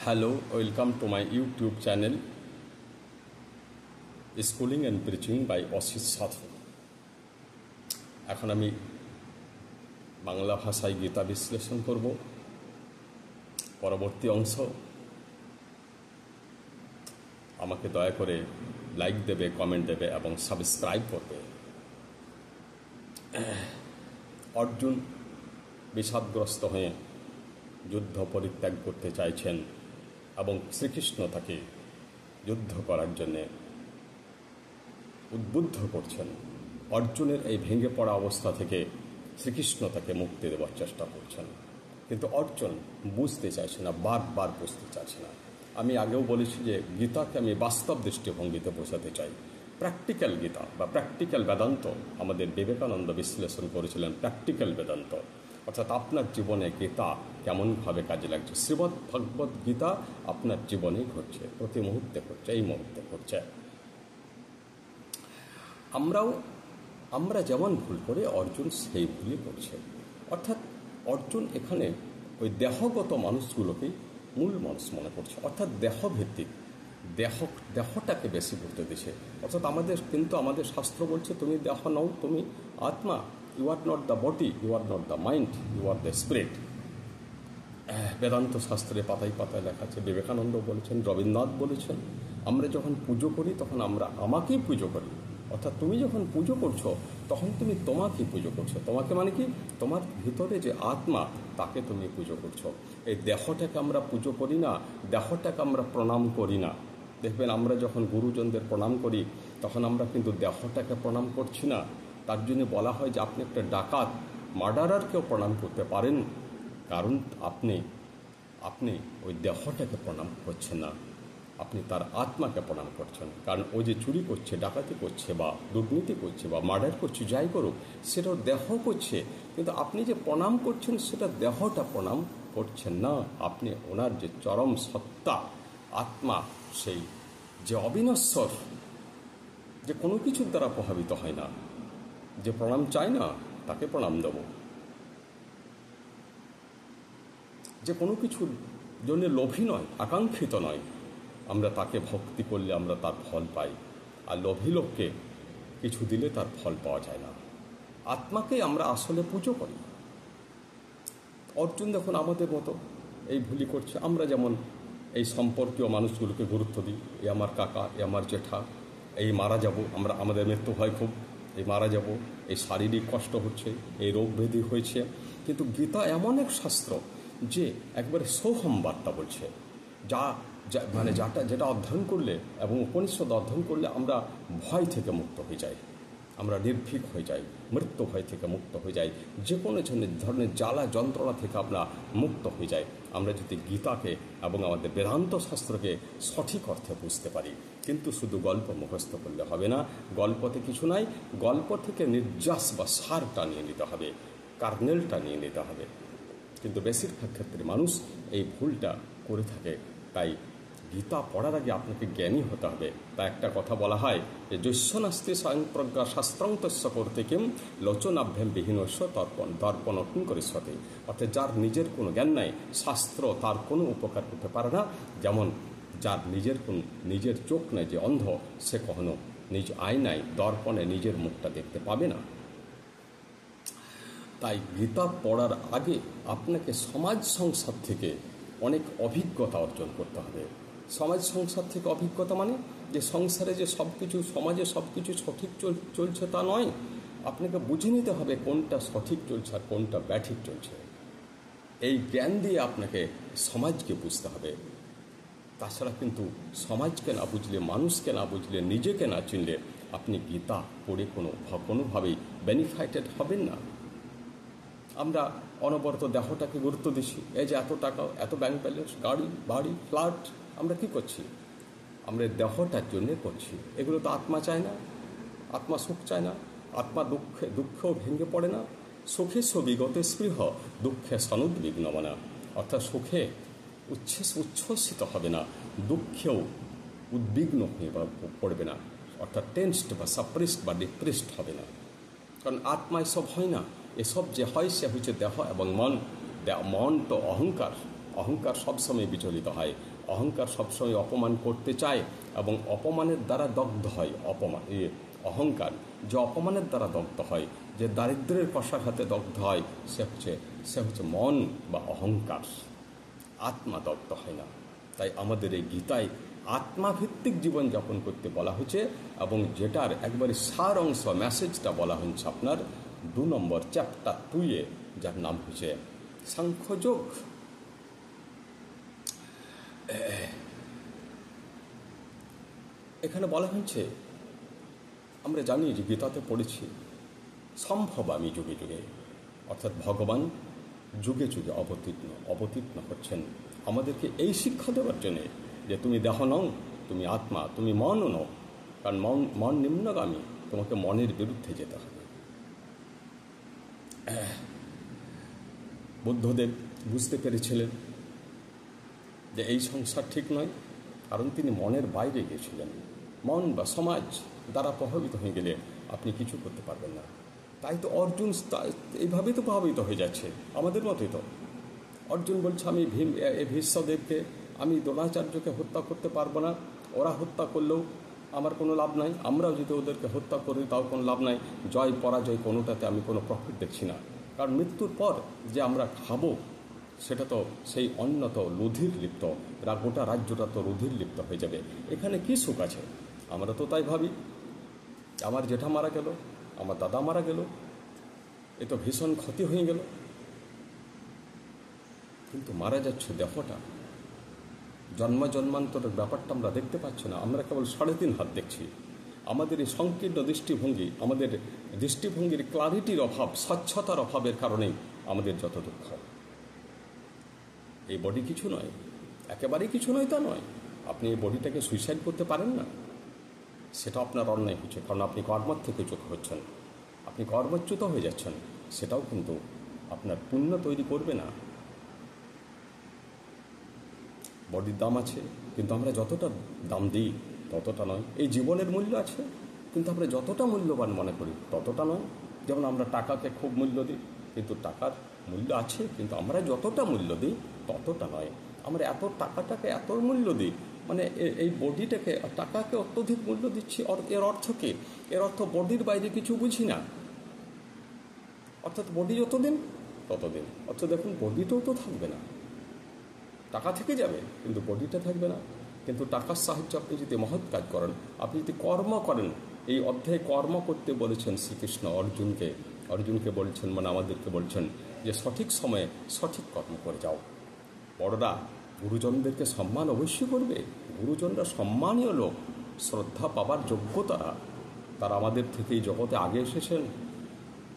Hello, welcome to my YouTube channel Schooling and Preaching by Asit সাধু। এখন আমি বাংলা ভাষায় গীতা বিশ্লেষণ করব। পরবর্তী অংশ আমাকে দয়া করে লাইক দেবে, কমেন্ট দেবে এবং সাবস্ক্রাইব করবে। অর্জুন বিষাদগ্রস্ত হয়ে যুদ্ধ পরিত্যাগ করতে চাইছেন এবং শ্রীকৃষ্ণ তাকে যুদ্ধ করার জন্যে উদ্বুদ্ধ করছেন। অর্জুনের এই ভেঙে পড়া অবস্থা থেকে শ্রীকৃষ্ণ তাকে মুক্তি দেওয়ার চেষ্টা করছেন, কিন্তু অর্জুন বুঝতে চাইছে না, বারবার বুঝতে চাইছে না। আমি আগেও বলেছি যে গীতাকে আমি বাস্তব দৃষ্টিভঙ্গিতে বোঝাতে চাই। প্র্যাকটিক্যাল গীতা বা প্র্যাকটিক্যাল বেদান্ত আমাদের বিবেকানন্দ বিশ্লেষণ করেছিলেন। প্র্যাকটিক্যাল বেদান্ত অর্থাৎ আপনার জীবনে গীতা কেমনভাবে কাজে লাগছে। শ্রীমদ্ ভগবদ্ গীতা আপনার জীবনেই ঘটছে, প্রতি মুহূর্তে ঘটছে, এই মুহূর্তে ঘটছে। আমরা যেমন ভুল করে অর্জুন সেই ভুলই করছে। অর্থাৎ অর্জুন এখানে ওই দেহগত মানুষগুলোকেই মূল মানুষ মনে করছে, অর্থাৎ দেহভিত্তিক, দেহটাকে বেশি গুরুত্ব দিচ্ছে। অর্থাৎ আমাদের শাস্ত্র বলছে তুমি দেহ নও, তুমি আত্মা। You are not the body, you are not the mind, you are the spirit. Vedanta শাস্ত্রে পাতায় পাতায় লেখা আছে। বিবেকানন্দ বলেছেন, রবীন্দ্রনাথ বলেছেন, আমরা যখন পুজো করি তখন আমরা আমাকেই পুজো করি। অর্থাৎ তুমি যখন পুজো করছো তখন তুমি তোমাকেই পুজো করছো। তোমাকে মানে কি? তোমার ভিতরে যে আত্মা, তাকে তুমি পুজো করছো। এই দেহটাকে আমরা পুজো করি না, দেহটাকে আমরা প্রণাম করি না। দেখবেন আমরা যখন গুরুজনদের প্রণাম করি তখন আমরা কিন্তু দেহটাকে প্রণাম করছি না। তার জন্য বলা হয় যে আপনি একটা ডাকাত, মার্ডারারকেও প্রণাম করতে পারেন, কারণ আপনি ওই দেহটাকে প্রণাম করছেন না, আপনি তার আত্মাকে প্রণাম করছেন। কারণ ও যে চুরি করছে, ডাকাতি করছে বা দুর্নীতি করছে বা মার্ডার করছে, যাই করুক, সেটা দেহ করছে, কিন্তু আপনি যে প্রণাম করছেন সেটা দেহটা প্রণাম করছেন না। আপনি ওনার যে চরম সত্তা, আত্মা, সেই যে অবিনশ্বর, যে কোনো কিছুর দ্বারা প্রভাবিত হয় না, যে প্রণাম চায় না তাকে প্রণাম দেব, যে কোনো কিছুর জন্য লোভী নয়, আকাঙ্ক্ষিত নয়, আমরা তাকে ভক্তি করলে আমরা তার ফল পাই। আর লোভী লোককে কিছু দিলে তার ফল পাওয়া যায় না। আত্মাকে আমরা আসলে পুজো করি। অর্জুন দেখুন আমাদের মতো এই ভুলই করছে। আমরা যেমন এই সম্পর্কীয় মানুষগুলোকে গুরুত্ব দিই, এ আমার কাকা, এ আমার জেঠা, এই মারা যাব, আমাদের মৃত্যু হয় খুব, এই মারা যাব, এই শারীরিক কষ্ট হচ্ছে, এই রোগ ব্যাধি হয়েছে। কিন্তু গীতা এমন এক শাস্ত্র যে একবারে সোহম বার্তা বলছে, যেটা অধ্যয়ন করলে এবং উপনিষদ অধ্যয়ন করলে আমরা ভয় থেকে মুক্ত হয়ে যাই, আমরা নির্ভীক হয়ে যাই, মৃত্যু ভয় থেকে মুক্ত হয়ে যাই, যে কোনো ধরনের জ্বালা যন্ত্রণা থেকে আমরা মুক্ত হয়ে যাই, আমরা যদি গীতাকে এবং আমাদের বেদান্ত শাস্ত্রকে সঠিক অর্থে বুঝতে পারি। কিন্তু শুধু গল্প মুখস্থ করলে হবে না, গল্পতে কিছু নাই, গল্প থেকে নির্যাস বা সারটা নিয়ে নিতে হবে, কার্নেলটা নিয়ে নিতে হবে। কিন্তু বেশিরভাগ ক্ষেত্রে মানুষ এই ভুলটা করে থাকে। তাই গীতা পড়ার আগে আপনাকে জ্ঞানী হতে হবে। তা একটা কথা বলা হয় যে যস্যনাস্তি স্বয়ং প্রজ্ঞা শাস্ত্রং তস্য করতে কিম লোচনাভ্যাম বিহীনস্য দর্পণটন করিষ্যতে। অর্থাৎ যার নিজের কোনো জ্ঞান নাই, শাস্ত্র তার কোনো উপকার করতে পারে না। যেমন যার নিজের চোখ নেই, যে অন্ধ, সে কখনো নিজ আয়নায় দর্পণে নিজের মুখটা দেখতে পাবে না। তাই গীতা পড়ার আগে আপনাকে সমাজ সংসার থেকে অনেক অভিজ্ঞতা অর্জন করতে হবে। সমাজ সংসার থেকে অভিজ্ঞতা মানে যে সংসারে যে সব কিছু, সমাজে সব কিছু সঠিক চলছে তা নয়। আপনাকে বুঝে নিতে হবে কোনটা সঠিক চলছে আর কোনটা ব্যাঠিক চলছে। এই জ্ঞান দিয়ে আপনাকে সমাজকে বুঝতে হবে। তাছাড়া কিন্তু সমাজকে না বুঝলে, মানুষকে না বুঝলে, নিজেকে না চিনলে আপনি গীতা পড়ে কোনোভাবেই বেনিফিটেড হবেন না। আমরা অনবরত দেহটাকে গুরুত্ব দিচ্ছি। এই যে এত টাকা, এত ব্যাংক ব্যালেন্স, গাড়ি, বাড়ি, ফ্ল্যাট, আমরা কি করছি? আমরা দেহটার জন্যে করছি। এগুলো তো আত্মা চায় না, আত্মা সুখ চায় না, আত্মা দুঃখেও ভেঙে পড়ে না। সুখে সবিগতে স্পৃহ, দুঃখে সনুদ্বিগ্ন মনা। অর্থাৎ সুখে উচ্ছ্বসিত হবে না, দুঃখেও উদ্বিগ্ন হয়ে পড়বে না, অর্থাৎ টেন্সড বা সাপ্রেসড বা ডিপ্রেসড হবে না। কারণ আত্মা এসব হয় না। এসব যে হয় সে হচ্ছে দেহ এবং মন। মন তো অহংকার, অহংকার সবসময় বিচলিত হয়, অহংকার সবসময় অপমান করতে চায় এবং অপমানের দ্বারা দগ্ধ হয়। অহংকার যে অপমানের দ্বারা দগ্ধ হয়, যে দারিদ্র্যের কষাঘাতে দগ্ধ হয়, সে হচ্ছে মন বা অহংকার। আত্মা দগ্ধ হয় না। তাই আমাদের এই গীতায় আত্মাভিত্তিক জীবনযাপন করতে বলা হয়েছে, এবং যেটার একবারে সার অংশ মেসেজটা বলা হয়েছে আপনার 2 নম্বর চ্যাপ্টার 2-এ, যার নাম হচ্ছে সাংখ্যযোগ। এখানে বলা হয়েছে, আমরা জানি যে গীতাতে পড়েছি, সম্ভবামী যুগে যুগে, অর্থাৎ ভগবান যুগে যুগে অবতীর্ণ হচ্ছেন আমাদেরকে এই শিক্ষা দেওয়ার জন্যে যে তুমি দেহ নও, তুমি আত্মা, তুমি মনও নও। কারণ মন নিম্নগামী, তোমাকে মনের বিরুদ্ধে যেতে হবে। বুদ্ধদেব বুঝতে পেরেছিলেন যে এই সংসার ঠিক নয়, কারণ তিনি মনের বাইরে গিয়েছিলেন। মন বা সমাজ দ্বারা প্রভাবিত হয়ে গেলে আপনি কিছু করতে পারবেন না। তাই তো অর্জুন এইভাবেই তো প্রভাবিত হয়ে যাচ্ছে, আমাদের মতোই তো। অর্জুন বলছে, আমি ভীষ্মদেবকে, আমি দ্রোণাচার্যকে হত্যা করতে পারবো না, ওরা হত্যা করলেও আমার কোনো লাভ নাই, আমরাও যদি ওদেরকে হত্যা করি তাও কোনো লাভ নাই, জয় পরাজয় কোনোটাতে আমি কোনো প্রফিট দেখছি না। কারণ মৃত্যুর পর যে আমরা খাবো সেটা তো সেই অন্ন তো রুধির লিপ্ত, গোটা রাজ্যটা তো রুধির লিপ্ত হয়ে যাবে। এখানে কি সুখ আছে? আমরা তো তাই ভাবি, আমার জেঠা মারা গেল, আমার দাদা মারা গেল, এ তো ভীষণ ক্ষতি হয়ে গেল। কিন্তু মারা যাচ্ছে দেহটা, জন্মান্তরের ব্যাপারটা আমরা দেখতে পাচ্ছি না। আমরা কেবল 3.5 হাত দেখছি। আমাদের এই সংকীর্ণ দৃষ্টিভঙ্গি, আমাদের দৃষ্টিভঙ্গির ক্লারিটির অভাব, স্বচ্ছতার অভাবের কারণেই আমাদের যত দুঃখ। এই বডি কিছু নয়, একেবারেই কিছু নয় তা নয়। আপনি এই বডিটাকে সুইসাইড করতে পারেন না, সেটা আপনার অন্যায় হচ্ছে, কারণ আপনি কর্মের থেকে চোখ হচ্ছেন, আপনি কর্মচ্যুত হয়ে যাচ্ছেন। সেটাও কিন্তু আপনার পুণ্য তৈরি করবে না। বডির দাম আছে, কিন্তু আমরা যতটা দাম দিই ততটা নয়। এই জীবনের মূল্য আছে, কিন্তু আমরা যতটা মূল্যবান মনে করি ততটা নয়। যেমন আমরা টাকাকে খুব মূল্য দিই, কিন্তু টাকার মূল্য আছে, কিন্তু আমরা যতটা মূল্য দিই ততটা নয়। আমরা এত টাকাটাকে এত মূল্য দিই, মানে এই বডিটাকে, টাকাকে অত্যধিক মূল্য দিচ্ছি। এর অর্থ কি? এর অর্থ বডির বাইরে কিছু বুঝি না, অর্থাৎ বডি যতদিন ততদিন। অর্থাৎ দেখুন, বডিটাও তো থাকবে না, টাকা থেকে যাবে কিন্তু বডিটা থাকবে না। কিন্তু টাকার সাহায্যে আপনি যদি মহৎ কাজ করেন, আপনি যদি কর্ম করেন, এই অধ্যায়ে কর্ম করতে বলেছেন শ্রীকৃষ্ণ অর্জুনকে বলছেন, মানে আমাদেরকে বলছেন যে সঠিক সময়ে সঠিক কর্ম করে যাও। বড়রা গুরুজনদেরকে সম্মান অবশ্যই করবে। গুরুজনরা সম্মানীয় লোক, শ্রদ্ধা পাবার যোগ্য তারা আমাদের থেকে এই জগতে আগে এসেছেন,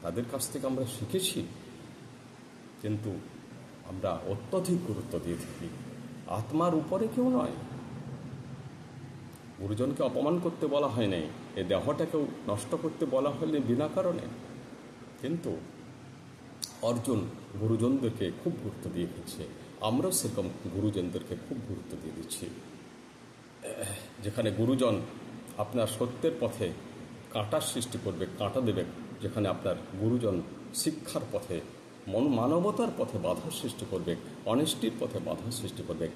তাদের কাছ থেকে আমরা শিখেছি। কিন্তু আমরা অত্যধিক গুরুত্ব দিয়ে থাকি, আত্মার উপরে কেউ নয়। গুরুজনকে অপমান করতে বলা হয় নাই, এই দেহটাকেও নষ্ট করতে বলা হয়নি বিনা কারণে। কিন্তু অর্জুন গুরুজনদেরকে খুব গুরুত্ব দিয়ে দিচ্ছে, আমরাও সেরকম গুরুজনদেরকে খুব গুরুত্ব দিয়ে দিচ্ছি। যেখানে গুরুজন আপনার সত্যের পথে কাঁটার সৃষ্টি করবে, কাঁটা দেবে, যেখানে আপনার গুরুজন শিক্ষার পথে, মানবতার পথে বাধার সৃষ্টি করবে, অনেস্টির পথে বাধার সৃষ্টি করবে,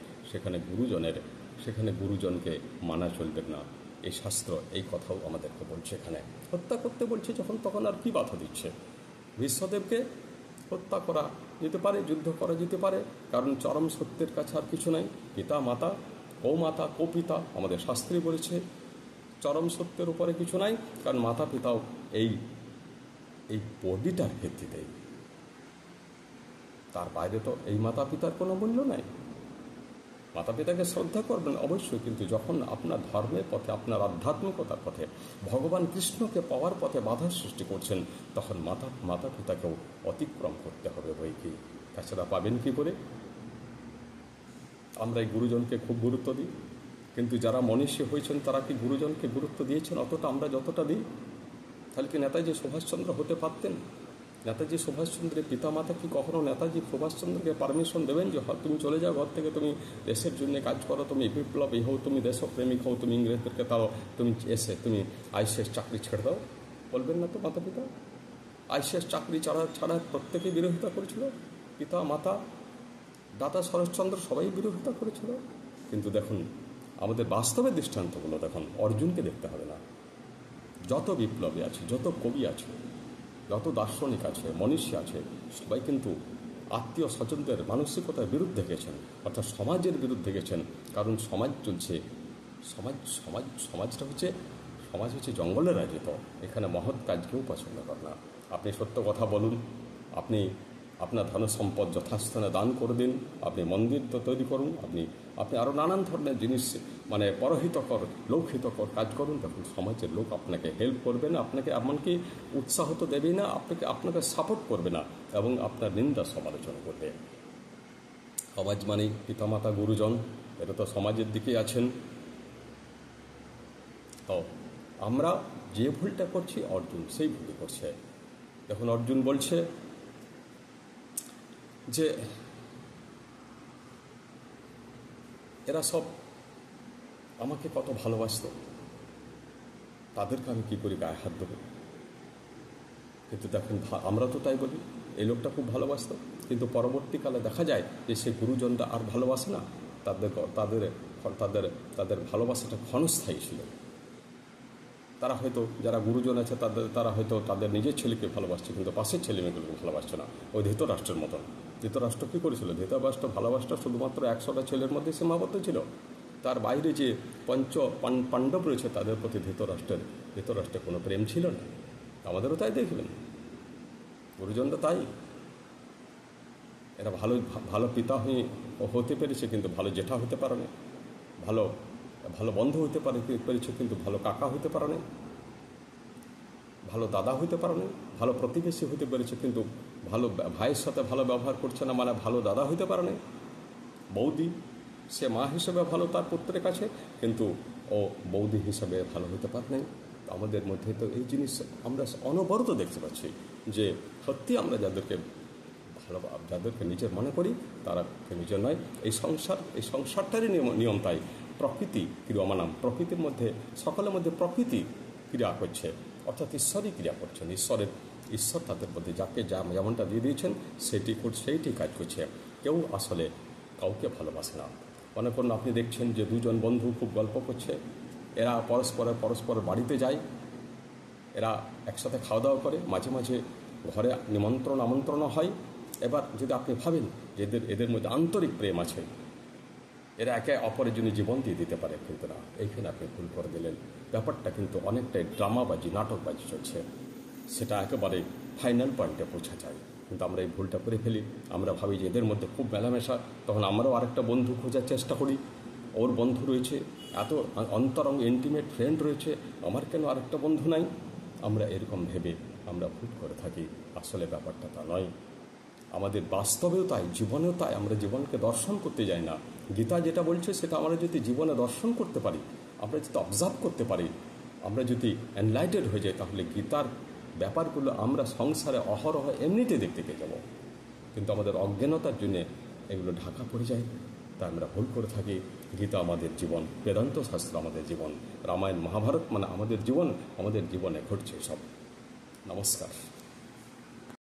সেখানে গুরুজনকে মানা চলবে না। এই শাস্ত্র এই কথাও আমাদেরকে বলছে। এখানে হত্যা করতে বলছে যখন, তখন আর কি বাধা দিচ্ছে? ভীষ্মদেবকে হত্যা করা যেতে পারে, যুদ্ধ করা যেতে পারে, কারণ চরম সত্যের কাছে আর কিছু নাই। পিতা মাতা, কো পিতা, আমাদের শাস্ত্রে বলেছে চরম সত্যের উপরে কিছু নাই, কারণ মাতা পিতাও এই বডিটার ভিত্তিতেই, তার বাইরে তো এই মাতা পিতার কোনো মূল্য নাই। মাতা পিতাকে শ্রদ্ধা করবেন অবশ্যই, কিন্তু যখন আপনার ধর্মের পথে, আপনার আধ্যাত্মিকতার পথে, ভগবান কৃষ্ণকে পাওয়ার পথে বাধার সৃষ্টি করছেন, তখন মাতা পিতাকেও অতিক্রম করতে হবে বই কি, তাছাড়া পাবেন কি করে? আমরা এই গুরুজনকে খুব গুরুত্ব দিই, কিন্তু যারা মনীষী হয়েছেন তারা কি গুরুজনকে গুরুত্ব দিয়েছেন অতটা আমরা যতটা দিই? তাহলে কি নেতাজি সুভাষচন্দ্র হতে পারতেন? নেতাজি সুভাষচন্দ্রের পিতামাতা কি কখনো নেতাজি সুভাষচন্দ্রকে পারমিশন দেবেন যে তুমি চলে যাও ঘর থেকে, তুমি দেশের জন্য কাজ করো, তুমি বিপ্লবী হও, তুমি দেশপ্রেমিক হও, তুমি ইংরেজদেরকে তাও, তুমি এসে তুমি আইসিএস চাকরি ছেড়ে দাও? বলবেন না তো মাতা পিতা? আইসিএস চাকরি ছাড়া প্রত্যেকেই বিরোধিতা করেছিল পিতা মাতা, দাদা শরৎচন্দ্র সবাই বিরোধিতা করেছিল, কিন্তু দেখুন আমাদের বাস্তবের দৃষ্টান্তগুলো দেখুন, অর্জুনকে দেখতে হবে না, যত বিপ্লবী আছে, যত কবি আছে, যত দার্শনিক আছে, মনীষী আছে, সবাই কিন্তু আত্মীয় স্বজনদের মানসিকতার বিরুদ্ধে গেছেন, অর্থাৎ সমাজের বিরুদ্ধে গেছেন। কারণ সমাজ চলছে, সমাজটা হচ্ছে, সমাজ হচ্ছে জঙ্গলের রাজিত, এখানে মহৎ কাজ কেউ পছন্দ করে না। আপনি সত্য কথা বলুন, আপনি আপনার ধন সম্পদ যথাস্থানে দান করে দিন, আপনি মন্দির তো তৈরি করুন, আপনি আরও নানান ধরনের জিনিস মানে পরহিতকর লৌকিতকর কাজ করুন, তখন সমাজের লোক আপনাকে হেল্প করবে না, আপনাকে এমনকি উৎসাহ তো দেবেই না, আপনাকে সাপোর্ট করবে না, এবং আপনার নিন্দা সমালোচনা করবে। সমাজ মানে পিতামাতা গুরুজন, এটা তো সমাজের দিকেই আছেন। তো আমরা যে ভুলটা করছি অর্জুন সেই ভুলই করছে। এখন অর্জুন বলছে যে এরা সব আমাকে কত ভালোবাসত, তাদেরকে আমি কী করি গায়ে হাত দেবো। কিন্তু দেখুন আমরা তো তাই বলি, এই লোকটা খুব ভালোবাসত, কিন্তু পরবর্তীকালে দেখা যায় যে সেই গুরুজনরা আর ভালোবাসে না, তাদের ভালোবাসাটা ক্ষণস্থায়ী ছিল। তারা হয়তো যারা গুরুজন আছে তারা হয়তো তাদের নিজের ছেলেকে ভালোবাসছে, কিন্তু পাশের ছেলে মেয়েগুলোকে ভালোবাসছে না। ওই ধৃতরাষ্ট্রের মতন। ধৃতরাষ্ট্র কী করেছিল? ধৃতরাষ্ট্র ভালোবাসটা শুধুমাত্র 100টা ছেলের মধ্যে সীমাবদ্ধ ছিল। তার বাইরে যে পাণ্ডব রয়েছে তাদের প্রতি ধৃতরাষ্ট্রের কোনো প্রেম ছিল না। আমাদেরও তাই দেখবেন, গুরুজনরা তাই। এরা ভালো পিতা হতে পেরেছে, কিন্তু ভালো জেঠা হতে পারে না, ভালো বন্ধু হতে পেরেছে, কিন্তু ভালো কাকা হতে পারে না, ভালো দাদা হতে পারে না, ভালো প্রতিবেশী হতে পেরেছে, কিন্তু ভালো ভাইয়ের সাথে ভালো ব্যবহার করছে না, মানে ভালো দাদা হতে পারে না। বৌদি, সে মা হিসেবে ভালো তার পুত্রের কাছে, কিন্তু ও বৌদি হিসাবে ভালো হতে পারে না। আমাদের মধ্যে তো এই জিনিস আমরা অনবরত দেখতে পাচ্ছি যে সত্যি আমরা যাদেরকে নিজের মনে করি তারা নিজের নয়। এই সংসারটারই নিয়ম তাই। প্রকৃতি ক্রিয়া মানাম, প্রকৃতির মধ্যে সকলের মধ্যে প্রকৃতি ক্রিয়া করছে, অর্থাৎ ঈশ্বরই ক্রিয়া করছেন। ঈশ্বর তাদের মধ্যে যাকে যেমনটা দিয়ে দিয়েছেন সেইটি কাজ করছে। কেউ আসলে কাউকে ভালোবাসে না। মনে করুন আপনি দেখছেন যে দুজন বন্ধু খুব গল্প করছে, এরা পরস্পর বাড়িতে যায়, এরা একসাথে খাওয়া দাওয়া করে, মাঝে মাঝে ঘরে আমন্ত্রণ হয়। এবার যদি আপনি ভাবেন যে এদের মধ্যে আন্তরিক প্রেম আছে, এরা একে অপরের জন্য জীবন দিয়ে দিতে পারে, কিন্তু না, এইখানে আপনি ভুল করে দিলেন। ব্যাপারটা কিন্তু অনেকটাই ড্রামাবাজি, নাটকবাজি চলছে। সেটা একেবারে ফাইনাল পয়েন্টে পৌঁছা যায়, কিন্তু আমরা এই ভুলটা করে ফেলি। আমরা ভাবি যে এদের মধ্যে খুব মেলামেশা, তখন আমরাও আরেকটা বন্ধু খোঁজার চেষ্টা করি। ওর বন্ধু রয়েছে, এত অন্তরঙ্গ ইন্টিমেট ফ্রেন্ড রয়েছে, আমার কেন আরেকটা বন্ধু নাই? আমরা এরকম ভেবে আমরা ভুল করে থাকি। আসলে ব্যাপারটা তা নয়। আমাদের বাস্তবেও তাই, জীবনেও তাই। আমরা জীবনকে দর্শন করতে যাই না। গীতা যেটা বলছে সেটা আমরা যদি জীবনে দর্শন করতে পারি, আমরা যদি অবজার্ভ করতে পারি, আমরা যদি এনলাইটেড হয়ে যাই, তাহলে গীতার ব্যাপারগুলো আমরা সংসারে অহরহ এমনিতে দেখতে পেয়ে যাব। কিন্তু আমাদের অজ্ঞানতার জন্যে এগুলো ঢাকা পড়ে যায়, তাই আমরা ভুল করে থাকি। গীতা আমাদের জীবন, বেদান্ত শাস্ত্র আমাদের জীবন, রামায়ণ মহাভারত মানে আমাদের জীবন, আমাদের জীবনে ঘটছে সব। নমস্কার।